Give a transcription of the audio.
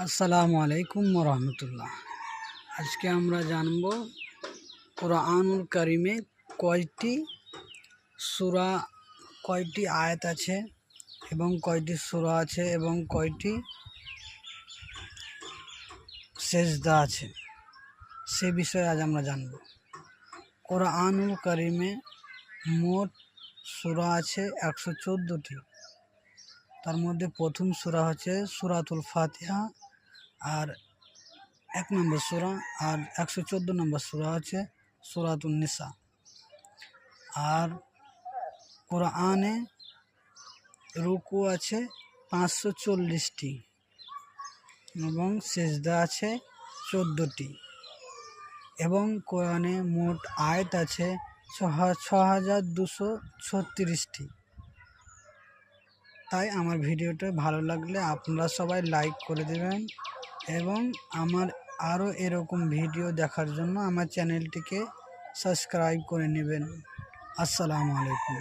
আসসালামু আলাইকুম রহমতুল্লাহ। আজকে আমরা জানব কোরআনুল কারিমে কয়টি সূরা, কয়টি আয়াত আছে এবং কয়টি সূরা আছে এবং কয়টি সেজদা আছে, সে বিষয়ে আজ আমরা জানব। কোরআনুল কারিমে মোট সূরা আছে 114টি। তার মধ্যে প্রথম সূরা হচ্ছে সূরাতুল ফাতিহা, আর 1 নম্বর সূরা, আর 114 নম্বর সূরা হচ্ছে সূরাতুন নিসা। আর কোরআনে রুকু আছে 540টি এবং সেজদা আছে 14টি এবং কোরআনে মোট আয়াত আছে 6236টি। তাই আমার ভিডিওটা ভালো লাগলে আপনারা সবাই লাইক করে দেবেন এবং আমার আরও এরকম ভিডিও দেখার জন্য আমার চ্যানেলটিকে সাবস্ক্রাইব করে নেবেন। আসসালামু আলাইকুম।